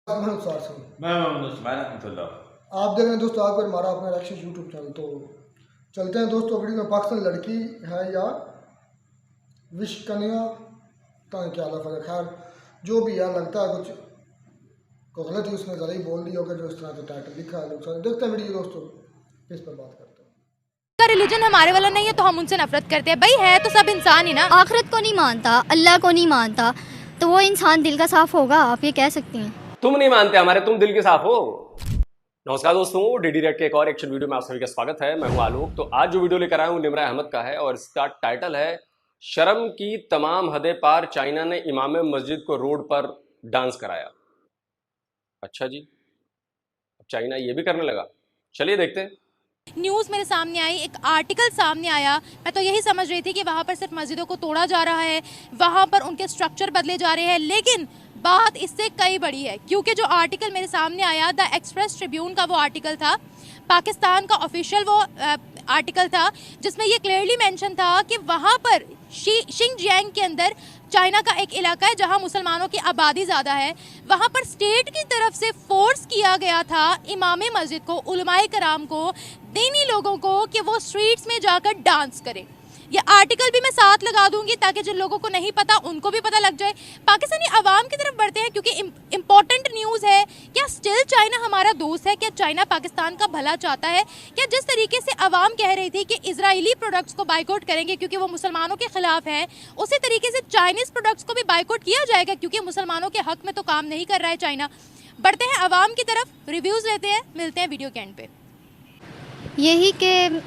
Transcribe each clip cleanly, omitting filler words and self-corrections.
मैं आप देख रहे हैं दोस्तों, आपको हमारा अपना रक्षित यूट्यूब चैनल। तो चलते हैं दोस्तों वीडियो में। पाकिस्तान लड़की है या विश कन्या, पता नहीं क्या लफज है, खैर जो भी है, लगता है कुछ को गलत ही उसने ज़रा ही बोल दी होगा जो इस तरह से टाइटल लिखा है। लोग देखते हैं वीडियो दोस्तों, इस पर बात करते हैं। का रिलीजन हमारे वाला नहीं है तो हम उनसे नफरत करते हैं। भाई है तो सब इंसान ही ना। आखिरत को नहीं मानता, अल्लाह को नहीं मानता, तो वो इंसान दिल का साफ होगा? आप ये कह सकती हैं। तुम नहीं मानते हमारे, तुम दिल के साफ हो। नमस्कार दोस्तों, डीडी रेड के एक और एक्शन वीडियो में आप सभी का स्वागत है। मैं हूं आलोक। तो आज जो वीडियो लेकर आया हूं निमरा अहमद का है और इसका टाइटल है शर्म की तमाम हदें पार, चाइना ने इमाम मस्जिद को रोड पर डांस कराया। अच्छा जी, अब चाइना ये भी करने लगा। चलिए देखते हैं। न्यूज़ मेरे सामने आई, एक आर्टिकल सामने आया। मैं तो यही समझ रही थी कि वहाँ पर सिर्फ मस्जिदों को तोड़ा जा रहा है, वहाँ पर उनके स्ट्रक्चर बदले जा रहे हैं, लेकिन बात इससे कई बड़ी है। क्योंकि जो आर्टिकल मेरे सामने आया, द एक्सप्रेस ट्रिब्यून का वो आर्टिकल था, पाकिस्तान का ऑफिशियल वो आर्टिकल था, जिसमें ये क्लियरली मेंशन था कि वहाँ पर शिंगजियांग के अंदर, चाइना का एक इलाका है जहां मुसलमानों की आबादी ज़्यादा है, वहां पर स्टेट की तरफ से फोर्स किया गया था इमाम मस्जिद को, उलमाए कराम को, दीनी लोगों को, कि वो स्ट्रीट्स में जाकर डांस करें। ये आर्टिकल भी मैं साथ लगा दूंगी ताकि जिन लोगों को नहीं पता उनको भी पता लग जाए। पाकिस्तानी अवाम की तरफ बढ़ते हैं क्योंकि इम्पोर्टेंट न्यूज़ है। क्या स्टिल चाइना हमारा दोस्त है? क्या चाइना पाकिस्तान का भला चाहता है? क्या जिस तरीके से अवाम कह रही थी कि इजरायली प्रोडक्ट्स को बाइकआउट करेंगे क्योंकि वो मुसलमानों के खिलाफ है, उसी तरीके से चाइनीज़ प्रोडक्ट्स को भी बाइकआउट किया जाएगा क्योंकि मुसलमानों के हक में तो काम नहीं कर रहा है चाइना। बढ़ते हैं अवाम की तरफ, रिव्यूज़ लेते हैं, मिलते हैं वीडियो के एंड पे। यही कि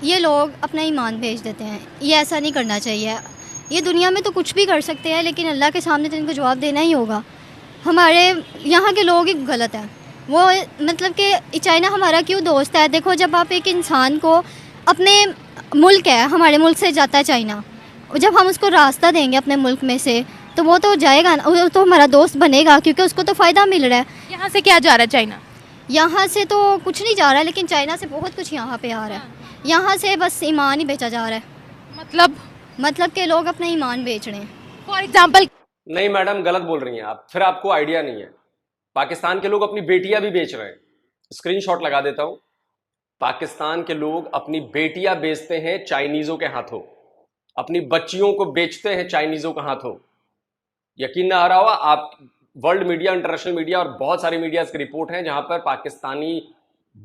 ये लोग अपना ईमान भेज देते हैं, ये ऐसा नहीं करना चाहिए। ये दुनिया में तो कुछ भी कर सकते हैं, लेकिन अल्लाह के सामने तो इनको जवाब देना ही होगा। हमारे यहाँ के लोग ही गलत हैं। वो मतलब कि चाइना हमारा क्यों दोस्त है? देखो, जब आप एक इंसान को, अपने मुल्क है, हमारे मुल्क से जाता है चाइना, जब हम उसको रास्ता देंगे अपने मुल्क में से, तो वो तो जाएगा ना, वो तो हमारा दोस्त बनेगा क्योंकि उसको तो फ़ायदा मिल रहा है। यहाँ से क्या जा रहा है चाइना? यहाँ से तो कुछ नहीं जा रहा है, लेकिन चाइना से बहुत कुछ यहाँ पे आ रहा है। यहाँ से बस ईमान ही बेचा जा रहा है। मतलब कि लोग अपना ईमान बेच रहे हैं। For example. नहीं मैडम, गलत बोल रही हैं आप, फिर आपको आइडिया नहीं है। पाकिस्तान के लोग अपनी बेटियां भी बेच रहे हैं। स्क्रीनशॉट लगा देता हूं। पाकिस्तान के लोग अपनी बेटियां बेचते हैं चाइनीजों के हाथों, अपनी बच्चियों को बेचते हैं चाइनीजों के हाथों। यकीन ना आ रहा होगा आप, वर्ल्ड मीडिया, इंटरनेशनल मीडिया और बहुत सारी मीडिया की रिपोर्ट है जहां पर पाकिस्तानी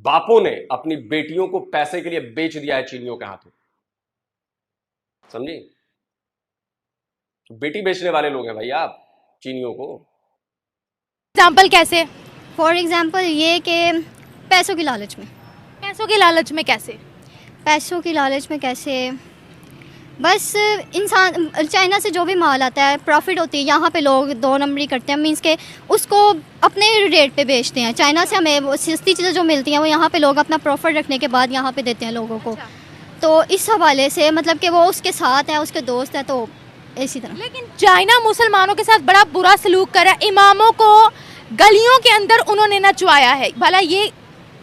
बापों ने अपनी बेटियों को पैसे के लिए बेच दिया है चीनियों के हाथों। समझी? बेटी बेचने वाले लोग हैं भाई आप, चीनियों को। एग्जाम्पल कैसे? फॉर एग्ज़ाम्पल ये कि पैसों की लालच में। पैसों की लालच में कैसे? पैसों की लालच में कैसे? बस इंसान, चाइना से जो भी माल आता है, प्रॉफिट होती है, यहाँ पे लोग दो नंबरी करते हैं, मींस के उसको अपने रेट पे बेचते हैं। चाइना से हमें वो सस्ती चीज़ें जो मिलती हैं वो यहाँ पे लोग अपना प्रॉफिट रखने के बाद यहाँ पे देते हैं लोगों को। तो इस हवाले से मतलब कि वो उसके साथ है, उसके दोस्त हैं, तो इसी तरह। लेकिन चाइना मुसलमानों के साथ बड़ा बुरा सलूक कर रहा है। इमामों को गलियों के अंदर उन्होंने नचवाया है। भला ये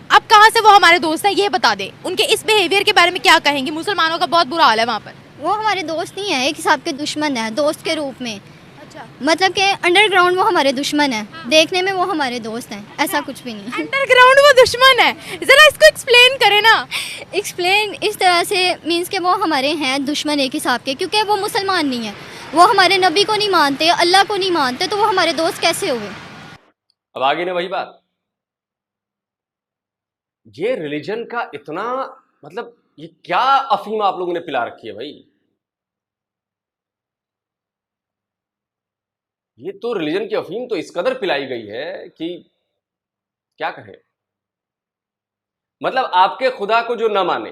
अब कहाँ से वो हमारे दोस्त हैं, ये बता दें। उनके इस बिहेवियर के बारे में क्या कहेंगे? मुसलमानों का बहुत बुरा हाल है वहाँ पर। वो हमारे दोस्त नहीं है, एक हिसाब के दुश्मन है, दोस्त के रूप में। अच्छा, मतलब कि अंडरग्राउंड वो हमारे दुश्मन है, देखने में वो हमारे दोस्त हैं, ऐसा कुछ भी नहीं। अंडरग्राउंड वो दुश्मन है? जरा इसको एक्सप्लेन करें ना। एक्सप्लेन इस तरह से मीन्स के वो हमारे हैं दुश्मन एक हिसाब के, क्योंकि वो मुसलमान नहीं है, वो हमारे नबी को नहीं मानते, अल्लाह को नहीं मानते, तो वो हमारे दोस्त कैसे हुए? अब आगे ना वही बात, ये रिलीजन का इतना, मतलब ये क्या अफीम आप लोगों ने पिला रखी है भाई। ये तो रिलीजन की अफीम तो इस कदर पिलाई गई है कि क्या कहें। मतलब आपके खुदा को जो ना माने,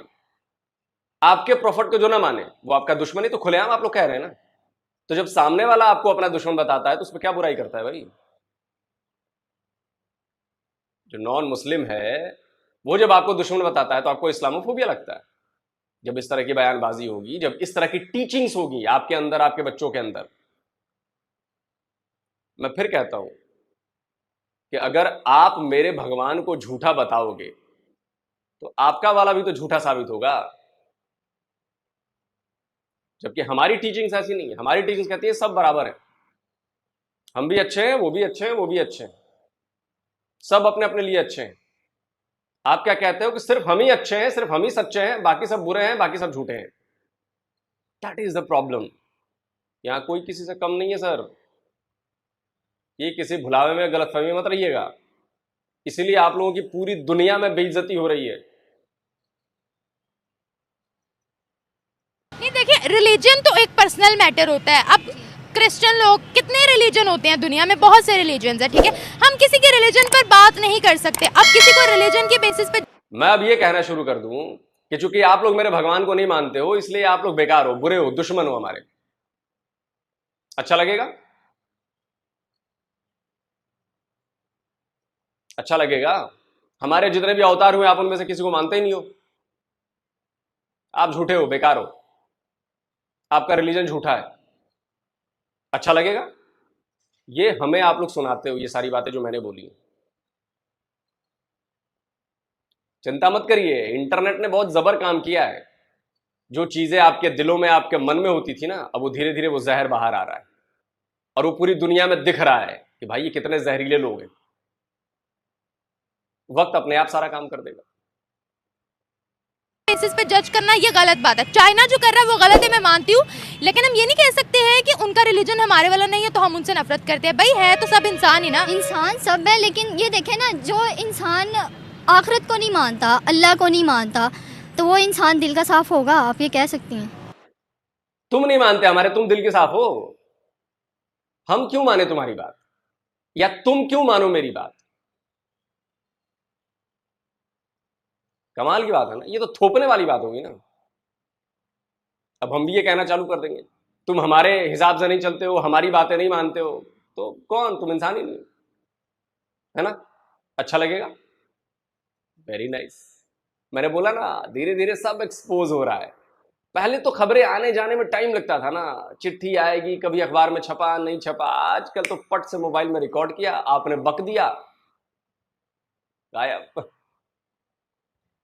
आपके प्रॉफिट को जो ना माने, वो आपका दुश्मन ही तो खुलेआम आप लोग कह रहे हैं ना। तो जब सामने वाला आपको अपना दुश्मन बताता है तो उसमें क्या बुराई करता है भाई? जो नॉन मुस्लिम है वो जब आपको दुश्मन बताता है तो आपको इस्लामोफोबिया लगता है। जब इस तरह की बयानबाजी होगी, जब इस तरह की टीचिंग्स होगी आपके अंदर, आपके बच्चों के अंदर, मैं फिर कहता हूं कि अगर आप मेरे भगवान को झूठा बताओगे तो आपका वाला भी तो झूठा साबित होगा। जबकि हमारी टीचिंग्स ऐसी नहीं है। हमारी टीचिंग्स कहती है सब बराबर है, हम भी अच्छे हैं, वो भी अच्छे हैं, वो भी अच्छे हैं। सब अपने अपने लिए अच्छे हैं। आप क्या कहते हो कि सिर्फ हम ही अच्छे हैं, सिर्फ हम ही सच्चे हैं, बाकी सब बुरे हैं, बाकी सब झूठे हैं। That is the problem. यहां कोई किसी से कम नहीं है सर। ये किसी भुलावे में गलतफहमी मत रहिएगा। इसीलिए आप लोगों की पूरी दुनिया में बेइज्जती हो रही है। नहीं देखिए, रिलीजन तो एक पर्सनल मैटर होता है। अब क्रिश्चियन लोग, कितने रिलीजन होते हैं दुनिया में, बहुत से रिलीजन है, ठीक है। हम किसी के रिलीजन पर बात नहीं कर सकते। अब किसी को रिलीजन के बेसिस पे मैं अब ये कहना शुरू कर दूं कि चूंकि आप लोग मेरे भगवान को नहीं मानते हो, इसलिए आप लोग बेकार हो, बुरे हो, दुश्मन हो हमारे। अच्छा लगेगा? अच्छा लगेगा? हमारे जितने भी अवतार हुए आप उनमें से किसी को मानते ही नहीं हो। आप झूठे हो, बेकार हो, आपका रिलीजन झूठा है। अच्छा लगेगा? ये हमें आप लोग सुनाते हो ये सारी बातें जो मैंने बोली। चिंता मत करिए, इंटरनेट ने बहुत जबर काम किया है। जो चीजें आपके दिलों में, आपके मन में होती थी ना, अब वो धीरे धीरे वो जहर बाहर आ रहा है और वो पूरी दुनिया में दिख रहा है कि भाई ये कितने जहरीले लोग हैं। वक्त अपने आप सारा काम कर देगा। बेसिस पे जज करना ये गलत बात है। चाइना जो कर रहा है वो गलत है, मैं मानती हूँ, लेकिन हम ये नहीं कह सकते हैं कि उनका रिलीजन हमारे वाला नहीं है तो हम उनसे नफरत करते हैं। भाई है तो सब इंसान ही ना। इंसान सब है, लेकिन ये देखें ना, जो इंसान आखिरत को नहीं मानता, अल्लाह को नहीं मानता, तो वो इंसान दिल का साफ होगा? आप ये कह सकती हैं। तुम नहीं मानते हमारे, तुम दिल के साफ हो। हम क्यों माने तुम्हारी बात, या तुम क्यों मानो मेरी बात? कमाल की बात है ना। ये तो थोपने वाली बात होगी ना। अब हम भी ये कहना चालू कर देंगे तुम हमारे हिसाब से नहीं चलते हो, हमारी बातें नहीं मानते हो, तो कौन? तुम इंसान ही नहीं, है ना? अच्छा लगेगा? Very nice. मैंने बोला ना, धीरे धीरे सब एक्सपोज हो रहा है। पहले तो खबरें आने जाने में टाइम लगता था ना, चिट्ठी आएगी, कभी अखबार में छपा, नहीं छपा। आजकल तो पट से मोबाइल में रिकॉर्ड किया, आपने बक दिया, गायब।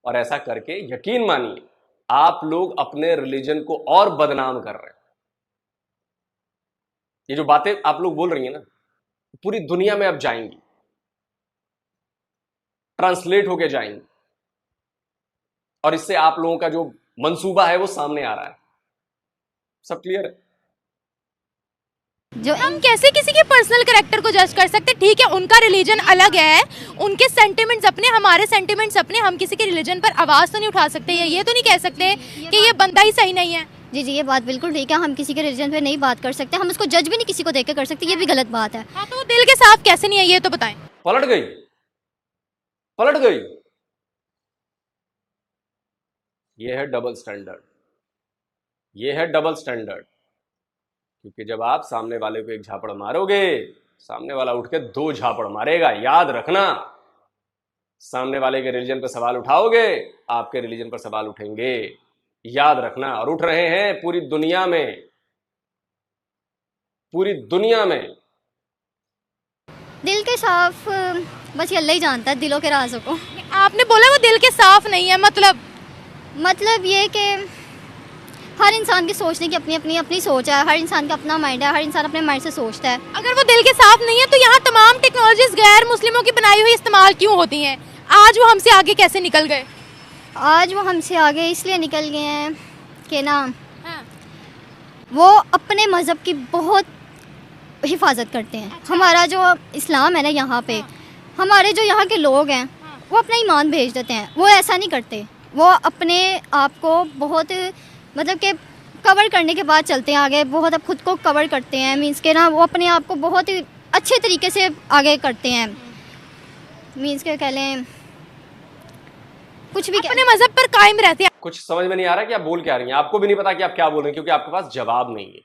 और ऐसा करके यकीन मानिए आप लोग अपने रिलीजन को और बदनाम कर रहे हैं। ये जो बातें आप लोग बोल रही हैं ना, पूरी दुनिया में अब जाएंगी, ट्रांसलेट होके जाएंगी, और इससे आप लोगों का जो मंसूबा है वो सामने आ रहा है। सब क्लियर है? जो हम कैसे किसी के पर्सनल कैरेक्टर को जज कर सकते? ठीक है, उनका रिलीजन अलग है, उनके सेंटिमेंट्स अपने, हमारे सेंटिमेंट्स अपने। हम किसी के रिलीजन पर आवाज तो नहीं उठा सकते, या ये तो नहीं कह सकते कि ये बंदा ही सही नहीं है। जी जी, ये बात बिल्कुल ठीक है। हम किसी के रिलीजन पे नहीं बात कर सकते, हम उसको जज भी नहीं किसी को देख के कर सकते, ये भी गलत बात है। हाँ, तो वो दिल के साफ कैसे नहीं है, ये तो बताएं। पलट गई, पलट गई। ये है डबल स्टैंडर्ड, ये है डबल स्टैंडर्ड। क्योंकि जब आप सामने वाले को एक झापड़ मारोगे, सामने वाला उठ के 2 झापड़ मारेगा। याद रखना, सामने वाले के रिलीजन पर सवाल उठाओगे, आपके रिलीजन पर सवाल उठेंगे। याद रखना। और उठ रहे हैं पूरी दुनिया में, पूरी दुनिया में। दिल के साफ बस ये अल्लाह ही जानता है दिलों के राजों को। आपने बोला वो दिल के साफ नहीं है, मतलब ये कि हर इंसान की सोचने की अपनी अपनी सोच है, हर इंसान का अपना माइंड है, हर इंसान अपने माइंड से सोचता है। अगर वो दिल के साफ नहीं है तो यहाँ तमाम टेक्नोलॉजीज गैर मुस्लिमों की बनाई हुई इस्तेमाल क्यों होती हैं? आज वो हमसे आगे कैसे निकल गए? आज वो हमसे आगे इसलिए निकल गए हैं कि ना, हाँ। वो अपने मज़हब की बहुत हिफाजत करते हैं। हमारा जो इस्लाम है ना, यहाँ पे हमारे जो यहाँ के लोग हैं वो अपना ईमान भेज देते हैं। वो ऐसा नहीं करते, वो अपने आप को बहुत मतलब कि कवर करने के बाद चलते हैं आगे, बहुत अब खुद को कवर करते हैं। मीन्स के ना वो अपने आप को बहुत अच्छे तरीके से आगे करते हैं। मीन्स के कह लें कुछ भी अपने मजहब पर कायम रहते हैं। कुछ समझ में नहीं आ रहा कि आप बोल क्या रही हैं। आपको भी नहीं पता कि आप क्या बोल रहे हैं, क्योंकि आपके पास जवाब नहीं है।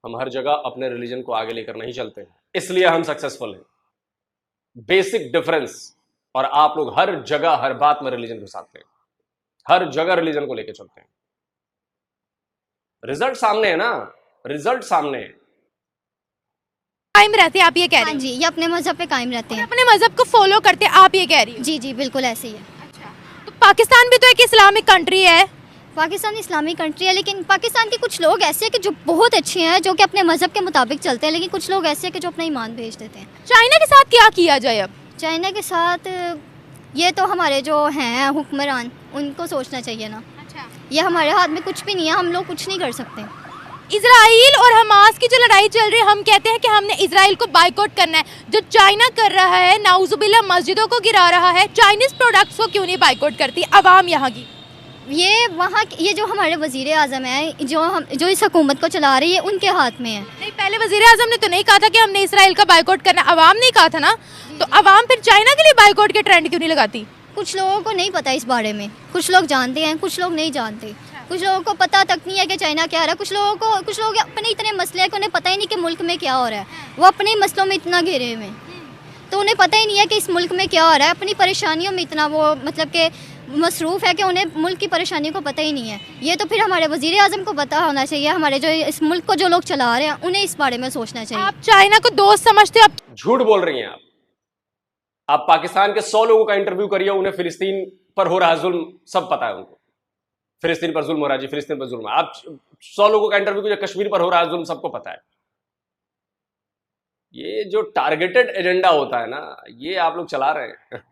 हम हर जगह अपने रिलीजन को आगे लेकर नहीं चलते हैं, इसलिए हम सक्सेसफुल हैं। Basic difference. और आप लोग हर जगह हर बात में रिलीजन घुसाते हैं, हर जगह रिलीजन को लेकर चलते हैं। रिजल्ट सामने है ना, रिजल्ट सामने है। कायम रहते हैं, आप ये कह रहे हाँ हैं? जी, ये अपने मज़हब पे कायम रहते हैं। अपने मजहब को फॉलो करते हैं, आप ये कह रही हैं? जी जी, बिल्कुल ऐसे ही है। अच्छा, तो पाकिस्तान भी तो एक इस्लामिक कंट्री है। पाकिस्तान इस्लामिक कंट्री है, लेकिन पाकिस्तान के कुछ लोग ऐसे हैं कि जो बहुत अच्छे हैं, जो कि अपने मज़हब के मुताबिक चलते हैं, लेकिन कुछ लोग ऐसे हैं कि जो अपना ईमान भेज देते हैं। चाइना के साथ क्या किया जाए अब? चाइना के साथ ये तो हमारे जो हैं हुक्मरान, उनको सोचना चाहिए ना। अच्छा, ये हमारे हाथ में कुछ भी नहीं है, हम लोग कुछ नहीं कर सकते। इजराइल और हमास की जो लड़ाई चल रही है, हम कहते हैं कि हमने इजराइल को बाइकआउट करना है। जो चाइना कर रहा है, नाउजुबिल्लाह मस्जिदों को गिरा रहा है, चाइनीज प्रोडक्ट्स को क्यों नहीं बाइकआउट करती आवाम यहाँ की? ये जो हमारे वज़ीर आज़म है, जो इस हुकूमत को चला रही है, उनके हाथ में है। नहीं, पहले वज़ीर आज़म ने तो नहीं कहा था कि हमने इसराइल का बाइकआउट करना, आवाम ने कहा था ना। तो आवाम फिर चाइना के लिए बाइकआउट के ट्रेंड क्यों नहीं लगाती? कुछ लोगों को नहीं पता इस बारे में, कुछ लोग जानते हैं, कुछ लोग नहीं जानते। कुछ लोगों को पता तक नहीं है कि चाइना क्या हो रहा है। कुछ लोग अपने इतने मसले हैं कि उन्हें पता ही नहीं कि मुल्क में क्या हो रहा है। वो अपने ही मसलों में इतना घिरे हुए हैं, तो उन्हें पता ही नहीं है कि इस मुल्क में क्या हो रहा है। अपनी परेशानियों में इतना वो मतलब कि मसरूफ़ है कि उन्हें मुल्क की परेशानियों को पता ही नहीं है। ये तो फिर हमारे वज़ीर आज़म को पता होना चाहिए, हमारे जो इस मुल्क को जो लोग चला रहे हैं उन्हें इस बारे में सोचना चाहिए। आप चाइना को दोस्त समझते हो? झूठ बोल रही हैं आप पाकिस्तान के 100 लोगों का इंटरव्यू करिए, उन्हें फिलिस्तीन पर हो रहा जुल्म सब पता है उनको। फिलिस्तीन पर जुल्म हो रहा है जी, फिलिस्तीन पर जुल्म है। आप 100 लोगों का इंटरव्यू कीजिए, कश्मीर पर हो रहा है जुल्म सबको पता है। ये जो टारगेटेड एजेंडा होता है ना, ये आप लोग चला रहे हैं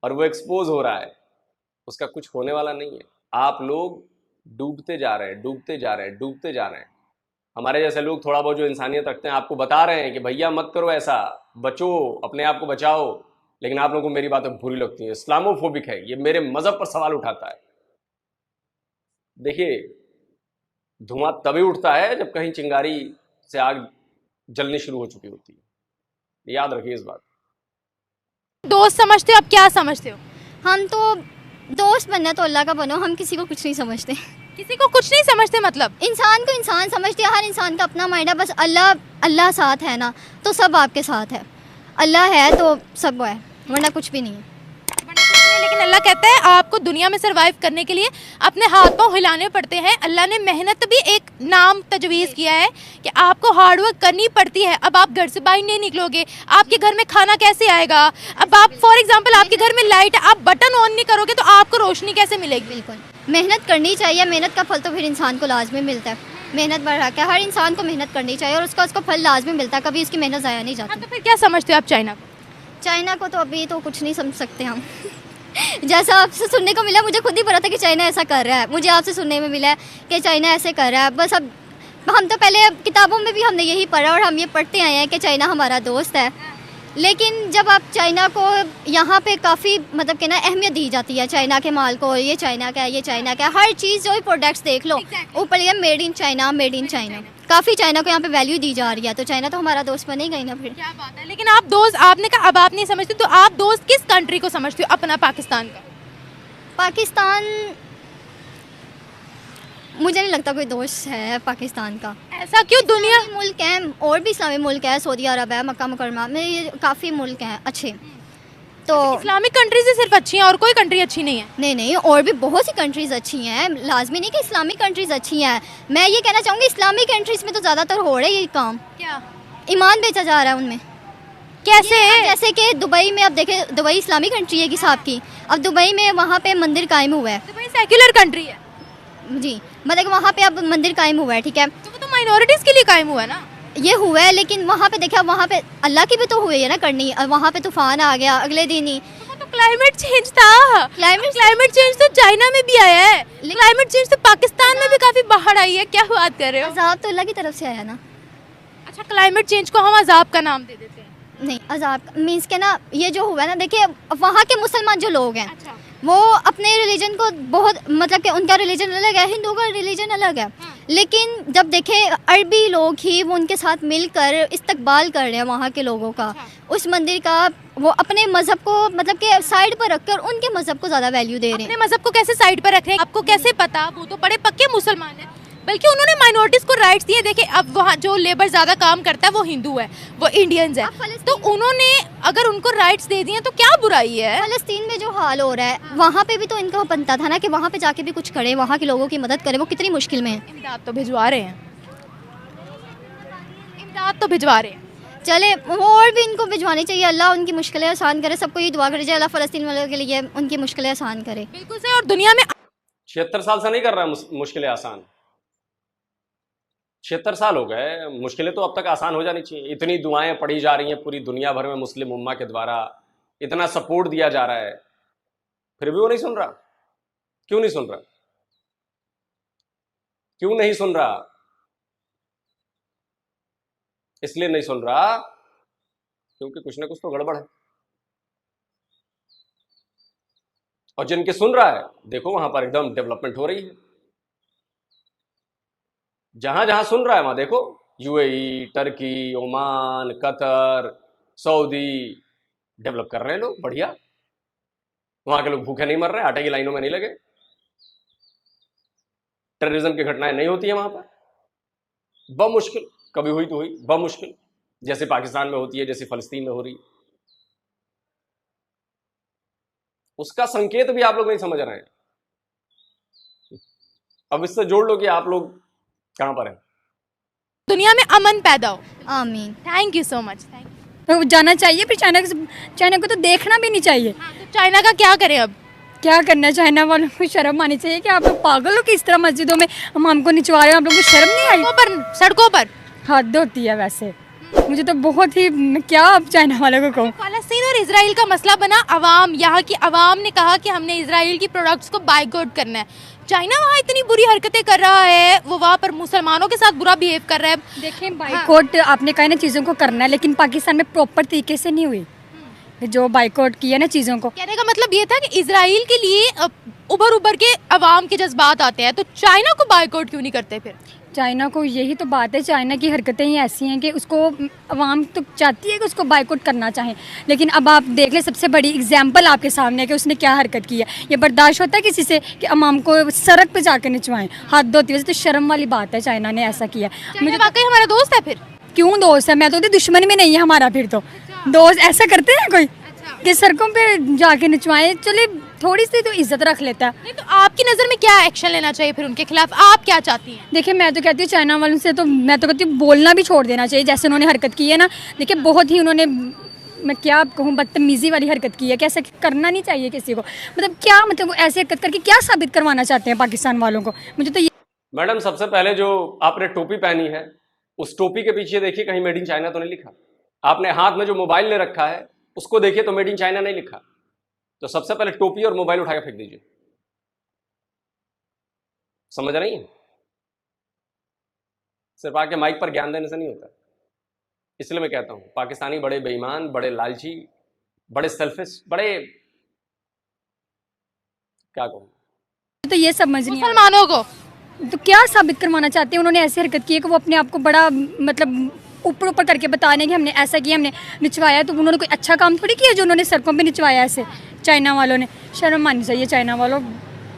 और वो एक्सपोज हो रहा है, उसका कुछ होने वाला नहीं है। आप लोग डूबते जा रहे हैं, डूबते जा रहे हैं, डूबते जा रहे हैं। हमारे जैसे लोग थोड़ा बहुत जो इंसानियत रखते हैं आपको बता रहे हैं कि भैया मत करो ऐसा, बचो, अपने आप को बचाओ, लेकिन आप लोगों को मेरी बातें बुरी लगती हैं, इस्लामोफोबिक है, ये मेरे मज़हब पर सवाल उठाता है। देखिए, धुआं तभी उठता है जब कहीं चिंगारी से आग जलनी शुरू हो चुकी होती है, याद रखिए इस बात। दोस्त समझते हो? आप क्या समझते हो? हम तो दोस्त बनना तो अल्लाह का बनो, हम किसी को कुछ नहीं समझते। किसी को कुछ नहीं समझते मतलब? इंसान को इंसान समझते हैं, हर इंसान का अपना माइंड है। बस अल्लाह साथ है ना, तो सब आपके साथ है। अल्लाह है तो सब है, वरना कुछ भी नहीं है। लेकिन अल्लाह कहता है आपको दुनिया में सरवाइव करने के लिए अपने हाथ पांव हिलाने पड़ते हैं। अल्लाह ने मेहनत भी एक नाम तजवीज़ किया है कि आपको हार्डवर्क करनी पड़ती है। अब आप घर से बाहर नहीं निकलोगे, आपके घर में खाना कैसे आएगा? अब आप फॉर एग्जांपल आपके घर में लाइट, आप बटन ऑन नहीं करोगे तो आपको रोशनी कैसे मिलेगी? बिल्कुल मेहनत करनी चाहिए, मेहनत का फल तो फिर इंसान को लाजमी मिलता है। मेहनत बढ़ा के हर इंसान को मेहनत करनी चाहिए और उसका फल लाजमी मिलता है, कभी उसकी मेहनत ज़ाया नहीं जाती। तो फिर क्या समझते हो आप चाइना को? चाइना को तो अभी तो कुछ नहीं समझ सकते हम जैसा आपसे सुनने को मिला, मुझे खुद ही पता था कि चाइना ऐसा कर रहा है। मुझे आपसे सुनने में मिला है कि चाइना ऐसे कर रहा है। बस अब हम तो पहले किताबों में भी हमने यही पढ़ा और हम ये पढ़ते आए हैं कि चाइना हमारा दोस्त है। लेकिन जब आप चाइना को यहाँ पे काफ़ी मतलब कि ना अहमियत दी जाती है चाइना के माल को, ये चाइना का है, ये चाइना का है, हर चीज़ जो भी प्रोडक्ट्स देख लो ऊपर ये made in China, made in China. काफ़ी चाइना को यहाँ पे वैल्यू दी जा रही है, तो चाइना तो हमारा दोस्त बनेगा ही ना फिर। क्या बात है। लेकिन आप दोस्त, आपने कहा अब आप नहीं समझते, तो आप दोस्त किस कंट्री को समझते हो? अपना पाकिस्तान का? पाकिस्तान मुझे नहीं लगता कोई दोस्त है पाकिस्तान का। ऐसा क्यों? दुनिया मुल्क हैं और भी इस्लामी मुल्क है, सऊदी अरब है, मक्का मुकरमा में, ये काफ़ी मुल्क हैं अच्छे। तो इस्लामिक कंट्रीज ही सिर्फ अच्छी हैं और कोई कंट्री अच्छी नहीं है? नहीं, और भी बहुत सी कंट्रीज़ अच्छी हैं, लाजमी नहीं कि इस्लामिक कंट्रीज़ अच्छी हैं। मैं ये कहना चाहूँगी इस्लामिक कंट्रीज़ में तो ज़्यादातर हो रहा है ये काम। क्या? ईमान बेचा जा रहा है उनमें। कैसे? जैसे कि दुबई में, अब देखें दुबई इस्लामिक कंट्री है किस की, अब दुबई में वहाँ पे मंदिर कायम हुआ है। दुबई सेक्युलर कंट्री है जी, मतलब वहाँ पे अब मंदिर कायम हुआ है, ठीक है। तो वो तो माइनॉरिटीज़ के लिए कायम हुआ है ना। ये हुआ है, लेकिन वहाँ पे देखा, वहाँ पे अल्लाह की भी तो हुई है ना करनी। वहाँ पे तूफान आ गया अगले दिन ही। तो क्लाइमेट चेंज था। क्लाइमेट चेंज तो चाइना में भी आया है, क्लाइमेट चेंज तो पाकिस्तान में भी काफी बाहर आई है। क्या बात कर रहे हो? अजाब तो अल्लाह की तरफ से आया ना। अच्छा, क्लाइमेट चेंज को हम अजाब का नाम दे देते हैं? नहीं, अजाब मीन्स के ना, ये जो हुआ है ना, देखिए वहाँ के मुसलमान जो लोग हैं, अच्छा, वो अपने रिलीजन को बहुत मतलब कि उनका रिलीजन अलग है, हिंदुओं का रिलीजन अलग है। लेकिन जब देखे अरबी लोग ही वो उनके साथ मिलकर इस्तकबाल कर रहे हैं वहाँ के लोगों का, उस मंदिर का, वो अपने मज़हब को मतलब कि साइड पर रखकर उनके मज़हब को ज़्यादा वैल्यू दे रहे हैं। अपने मज़हब को कैसे साइड पर रख रहे हैं? आपको कैसे पता? वो तो बड़े पक्के मुसलमान हैं, बल्कि उन्होंने माइनॉरिटीज़ को राइट्स दिए। देखिए, अब वहाँ जो लेबर ज़्यादा काम करता है वो हिंदू है, वो इंडियंस है, तो उन्होंने अगर उनको राइट्स दे दिए तो क्या बुराई है? फ़लस्तीन में जो हाल हो रहा है, वहाँ पे भी तो इनका बनता था ना कि वहाँ पे जाके भी कुछ करें, वहाँ के लोगों की मदद करें। वो कितनी मुश्किल में है। इमदाद तो भिजवा रहे हैं, इमदाद तो भिजवा रहे हैं। चले, और भी इनको भिजवानी चाहिए। अल्लाह उनकी मुश्किलें आसान करे। सबको ये दुआ करे, अल्लाह फ़लस्तीन वालों के लिए उनकी मुश्किलें आसान करे। बिल्कुल सही। और दुनिया में 76 साल से नहीं कर रहा है मुश्किलें आसान। 76 साल हो गए, मुश्किलें तो अब तक आसान हो जानी चाहिए। इतनी दुआएं पढ़ी जा रही हैं पूरी दुनिया भर में मुस्लिम उम्मा के द्वारा, इतना सपोर्ट दिया जा रहा है, फिर भी वो नहीं सुन रहा। क्यों नहीं सुन रहा? क्यों नहीं सुन रहा? इसलिए नहीं सुन रहा क्योंकि कुछ ना कुछ तो गड़बड़ है। और जिनके सुन रहा है, देखो वहां पर एकदम डेवलपमेंट हो रही है। जहां जहां सुन रहा है वहां देखो, UAE, Turkey, Oman, Qatar, Saudi, develop कर रहे हैं लोग, बढ़िया। वहां के लोग भूखे नहीं मर रहे, आटे की लाइनों में नहीं लगे, टेररिज्म की घटनाएं नहीं होती है वहां पर। बमुश्किल, कभी हुई तो हुई, बमुश्किल, जैसे पाकिस्तान में होती है, जैसे फलस्तीन में हो रही है। उसका संकेत भी आप लोग नहीं समझ रहे हैं। अब इससे जोड़ लो कि आप लोग कहां पर हैं। दुनिया में अमन पैदा हो। आमीन। Thank you so much. तो जाना चाहिए, फिर चाइना को तो देखना भी नहीं चाहिए। तो चाइना का क्या करें अब? क्या करना, चाइना वालों को शर्म आनी चाहिए कि आप लोग पागल हो, किस तरह मस्जिदों में हमको निचवा रहे हो, आप लोगों को शर्म नहीं आई? सड़कों पर हद होती है वैसे। मुझे तो बहुत ही, क्या अब चाइना वालों को कहूँ। फ़लस्तीन और इजराइल का मसला बना, अवाम, यहाँ की अवाम ने कहा कि हमने इजराइल की प्रोडक्ट्स को बाइकआउट करना है। चाइना वहाँ इतनी बुरी हरकतें कर रहा है, वो वहाँ पर मुसलमानों के साथ बुरा बिहेव कर रहा है। देखें, बाइकआउट आपने कहा ना चीज़ों को करना है, लेकिन पाकिस्तान में प्रॉपर तरीके से नहीं हुई जो बाइकआउट किया ना चीज़ों को। कहने का मतलब ये था कि इजराइल के लिए उभर उभर के अवाम के जज्बात आते हैं, तो चाइना को बाइकआउट क्यों नहीं करते फिर? चाइना को यही तो बात है, चाइना की हरकतें ही ऐसी हैं कि उसको अवाम तो चाहती है कि उसको बाइकआउट करना चाहें, लेकिन अब आप देख लें, सबसे बड़ी एग्जांपल आपके सामने है कि उसने क्या हरकत की है। ये बर्दाश्त होता है किसी से कि अवाम को सड़क पे जाकर निचवाएं? हद होती है। वैसे तो शर्म वाली बात है, चाइना ने ऐसा किया। मुझे वाकई हमारा दोस्त है फिर? क्यों दोस्त है? मैं तो दुश्मन में नहीं है हमारा। फिर तो दोस्त ऐसा करते हैं कोई कि सड़कों पे जाके निचवाएं? चले, थोड़ी सी तो इज्जत रख लेता है। नहीं तो आपकी नज़र में क्या एक्शन लेना चाहिए फिर उनके खिलाफ? आप क्या चाहती हैं? देखिए, मैं तो कहती हूँ चाइना वालों से तो मैं तो कहती हूँ बोलना भी छोड़ देना चाहिए। जैसे उन्होंने हरकत की है ना, देखिए बहुत ही उन्होंने, मैं क्या कहूँ, बदतमीजी वाली हरकत की है कि ऐसा करना नहीं चाहिए किसी को। मतलब क्या, मतलब ऐसे हरकत करके क्या साबित करवाना चाहते हैं पाकिस्तान वालों को? मुझे तो ये। मैडम, सबसे पहले जो आपने टोपी पहनी है, उस टोपी के पीछे देखिए कहीं मेड इन चाइना तो नहीं लिखा। आपने हाथ में जो मोबाइल ले रखा है उसको देखिए तो मेड इन चाइना नहीं लिखा। तो सबसे पहले टोपी और मोबाइल उठा के फेंक दीजिए। समझ रही है? सिर्फ आके माइक पर ज्ञान देने से नहीं होता। इसलिए मैं कहता हूं पाकिस्तानी बड़े बेईमान, बड़े लालची, बड़े सेल्फिश, बड़े, क्या कहूं, तो ये समझ नहीं मुसलमानों को तो क्या साबित करवाना चाहते हैं? उन्होंने ऐसी हरकत की है कि वो अपने आप को बड़ा, मतलब ऊपर ऊपर करके बताने कि हमने ऐसा किया, हमने निचवाया। तो उन्होंने कोई अच्छा काम थोड़ी किया जो उन्होंने सड़कों पे निचवाया ऐसे। चाइना वालों ने शर्म आनी चाहिए। चाइना वालों,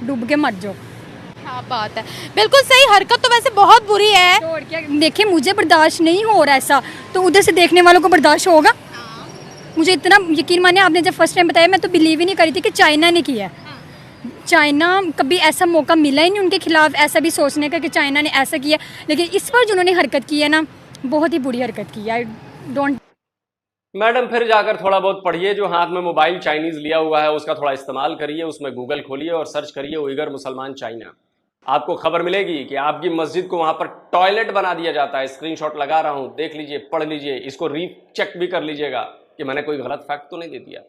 डूब के मर जाओ। क्या बात है, बिल्कुल सही। हरकत तो वैसे बहुत बुरी है। तो और क्या, देखिए मुझे बर्दाश्त नहीं हो रहा ऐसा, तो उधर से देखने वालों को बर्दाश्त होगा? मुझे इतना यकीन माने, आपने जब फर्स्ट टाइम बताया मैं तो बिलीव ही नहीं करी थी कि चाइना ने किया। चाइना, कभी ऐसा मौका मिला ही नहीं उनके खिलाफ ऐसा भी सोचने का कि चाइना ने ऐसा किया। लेकिन इस पर जो उन्होंने हरकत की है ना, बहुत ही बुरी हरकत की है। I don't. मैडम, फिर जाकर थोड़ा बहुत पढ़िए। जो हाथ में मोबाइल चाइनीज लिया हुआ है उसका थोड़ा इस्तेमाल करिए, उसमें गूगल खोलिए और सर्च करिए उइगर मुसलमान चाइना। आपको खबर मिलेगी कि आपकी मस्जिद को वहां पर टॉयलेट बना दिया जाता है। स्क्रीनशॉट लगा रहा हूं, देख लीजिए, पढ़ लीजिए, इसको रीचेक भी कर लीजिएगा कि मैंने कोई गलत फैक्ट तो नहीं दे दिया।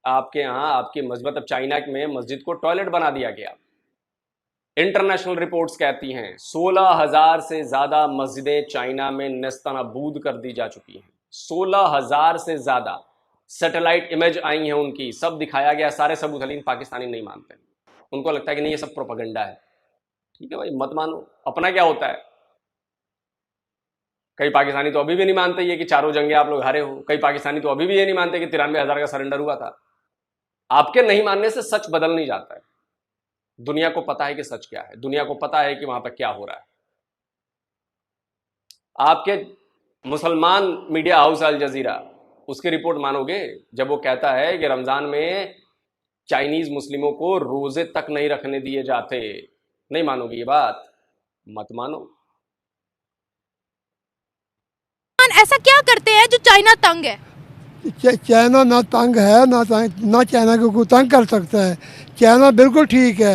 आपके यहाँ आपकी मस्जिद, मतलब चाइना में मस्जिद को टॉयलेट बना दिया गया। इंटरनेशनल रिपोर्ट्स कहती हैं 16,000 से ज्यादा मस्जिदें चाइना में नेस्तनाबूद कर दी जा चुकी हैं। 16,000 से ज्यादा सैटेलाइट इमेज आई हैं उनकी, सब दिखाया गया, सारे सबूत। लेकिन पाकिस्तानी नहीं मानते, उनको लगता है कि नहीं ये सब प्रोपेगेंडा है। ठीक है भाई, मत मानो, अपना क्या होता है। कई पाकिस्तानी तो अभी भी नहीं मानते ये कि चारों जंगे आप लोग हारे हो। कई पाकिस्तानी तो अभी भी ये नहीं मानते कि 93,000 का सरेंडर हुआ था। आपके नहीं मानने से सच बदल नहीं जाता है। दुनिया को पता है कि सच क्या है, दुनिया को पता है कि वहां पर क्या हो रहा है। आपके मुसलमान मीडिया हाउस अल जजीरा, उसकी रिपोर्ट मानोगे जब वो कहता है कि रमजान में चाइनीज मुस्लिमों को रोजे तक नहीं रखने दिए जाते? नहीं मानोगे ये बात? मत मानो। ऐसा क्या करते हैं जो चाइना तंग है? चाइना ना तंग है, ना चाइना को कोई तंग कर सकता है। चाइना बिल्कुल ठीक है।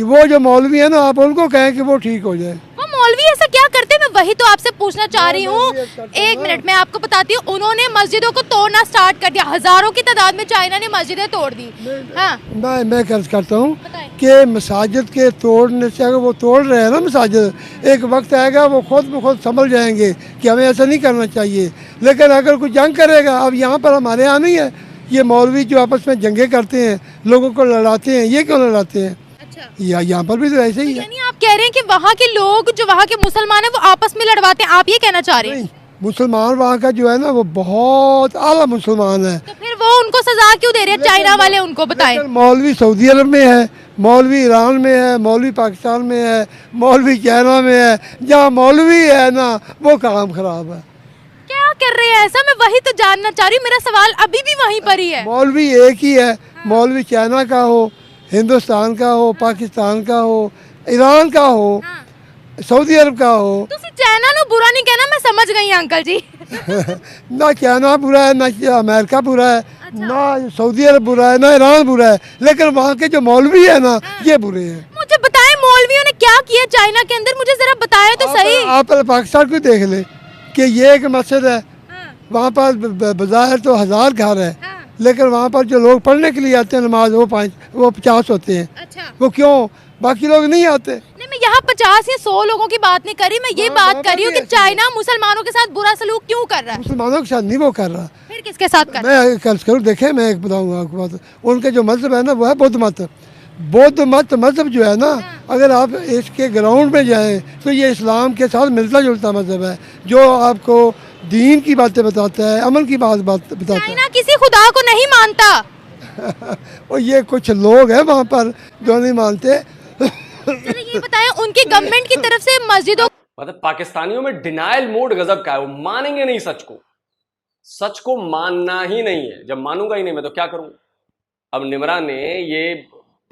वो जो मौलवी है ना, आप उनको कहें कि वो ठीक हो जाए। वो मौलवी ऐसा क्या करते हैं, मैं वही तो आपसे पूछना चाह रही हूँ। एक मिनट मैं आपको बताती हूँ, उन्होंने मस्जिदों को तोड़ना स्टार्ट कर दिया, हजारों की तादाद में चाइना ने मस्जिदें तोड़ दी। हाँ मैं कर्ज करता हूँ बताएं। कि मसाजिद के तोड़ने से, अगर वो तोड़ रहे हैं ना मसाजिद, एक वक्त आएगा वो खुद ब खुद समझ जाएंगे कि हमें ऐसा नहीं करना चाहिए। लेकिन अगर कोई जंग करेगा, अब यहाँ पर हमारे यहाँ नहीं है, ये मौलवी जो आपस में जंगे करते हैं, लोगों को लड़ाते हैं, ये क्यों लड़ाते हैं? अच्छा, यहाँ पर भी तो ऐसे ही है। यानी आप कह रहे हैं कि वहाँ के लोग, जो वहाँ के मुसलमान हैं, वो आपस में लड़वाते हैं, आप ये कहना चाह रहे हैं? नहीं, मुसलमान वहाँ का जो है ना, वो बहुत आला मुसलमान है। तो फिर वो उनको सजा क्यों दे रहे हैं चाइना वाले, उनको बताएं। लेकिन मौलवी सऊदी अरब में है, मौलवी ईरान में है, मौलवी पाकिस्तान में है, मौलवी चाइना में है। जहाँ मौलवी है ना, वो काम खराब है। क्या कर रहे हैं ऐसा, मैं वही तो जानना चाह रही हूँ, मेरा सवाल अभी भी वहीं पर ही है। मौलवी एक ही है, मौलवी चाइना का हो, हिंदुस्तान का हो, पाकिस्तान का हो, ईरान का हो, सऊदी अरब का हो। ਤੁਸੀਂ चाइना ਨੂੰ बुरा नहीं कहना, मैं समझ गई अंकल जी। ना चाइना बुरा है, ना अमेरिका बुरा है, ना सऊदी अरब बुरा है, ना ईरान बुरा है, लेकिन वहाँ के जो मौलवी है ना, ये बुरे हैं। मुझे बताएं मौलवियों ने क्या किया चाइना के अंदर, मुझे जरा बताएं तो सही। आप पाकिस्तान को देख ले कि ये एक मस्जिद है, वहाँ पर बाजार तो 1000 घर है, लेकिन वहाँ पर जो लोग पढ़ने के लिए आते हैं नमाज, वो 50 होते हैं। अच्छा, वो क्यों, बाकी लोग नहीं आते? नहीं मैं यहाँ 50 या 100 लोगों की बात नहीं कर रही, मैं ये बात कर रही हूँ कि चाइना मुसलमानों के साथ बुरा सलूक क्यों कर रहा है। मुसलमानों के साथ नहीं वो कर रहा। फिर किसके साथ कर रहा है? मैं कर्ज करूँ, देखे, मैं एक बताऊँगा आपको बात। उनके जो मजहब है ना, वो है बौद्ध मत। बौद्ध मत मजहब जो है ना, अगर आप इसके ग्राउंड में जाएं तो ये इस्लाम के साथ मिलता जुलता मजहब है, जो आपको दीन की बातें बताता है, अमल की बात बताता है। चाइना किसी खुदा को नहीं मानता। और ये कुछ लोग हैं वहाँ पर जो नहीं मानते। चलो ये बताएं, उनकी गवर्नमेंट की तरफ से मस्जिदों, मतलब पाकिस्तानियों में डिनायल मोड गजब का है, वो मानेंगे नहीं सच को। सच को मानना ही नहीं है। जब मानूंगा ही नहीं मैं तो क्या करूं। अब निमरा ने ये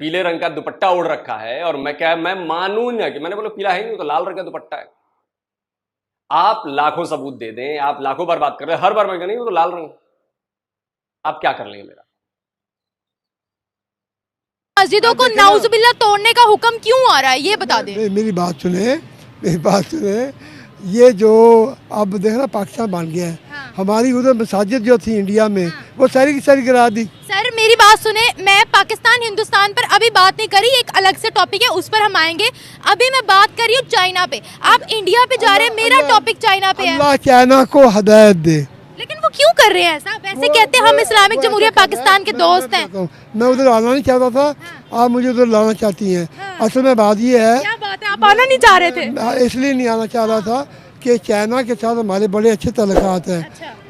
पीले रंग का दुपट्टा ओढ़ रखा है और मैं मानूं ना, कि मैंने बोला पीला है नहीं तो लाल रंग का दुपट्टा है। आप लाखों सबूत दे दें, आप लाखों बार बात कर रहे हैं, हर बार मैं नहीं वो तो लाल रंग, आप क्या कर लेंगे मेरा? मस्जिदों को नाउजुबिल्ला तोड़ने का हुक्म क्यों आ रहा है, ये बता दें। मेरी बात सुने, मेरी बात सुने। ये जो अब देखना पाकिस्तान बन गया है, हमारी उधर मसाजिद जो थी इंडिया में, वो सारी की सारी गिरा दी। सर मेरी बात सुने, मैं पाकिस्तान हिंदुस्तान पर अभी बात नहीं करी, एक अलग से टॉपिक है, उस पर हम आएंगे। अभी मैं बात कर रही हूँ चाइना पे। आप इंडिया पे जा रहे हैं, मेरा टॉपिक चाइना पे है। अल्लाह चाइना को हिदायत दे। लेकिन वो क्यों कर रहे हैं ऐसा? वैसे कहते हैं हम इस्लामिक जमहूरिया पाकिस्तान के दोस्त हैं। मैं उधर आना नहीं चाहता था, आप मुझे उधर लाना चाहती हैं। असल में बात ये है, क्या बात है, आप आना नहीं चाह रहे थे? इसलिए नहीं आना चाह रहा था कि चाइना के साथ हमारे बड़े अच्छे ताल्लुकात हैं,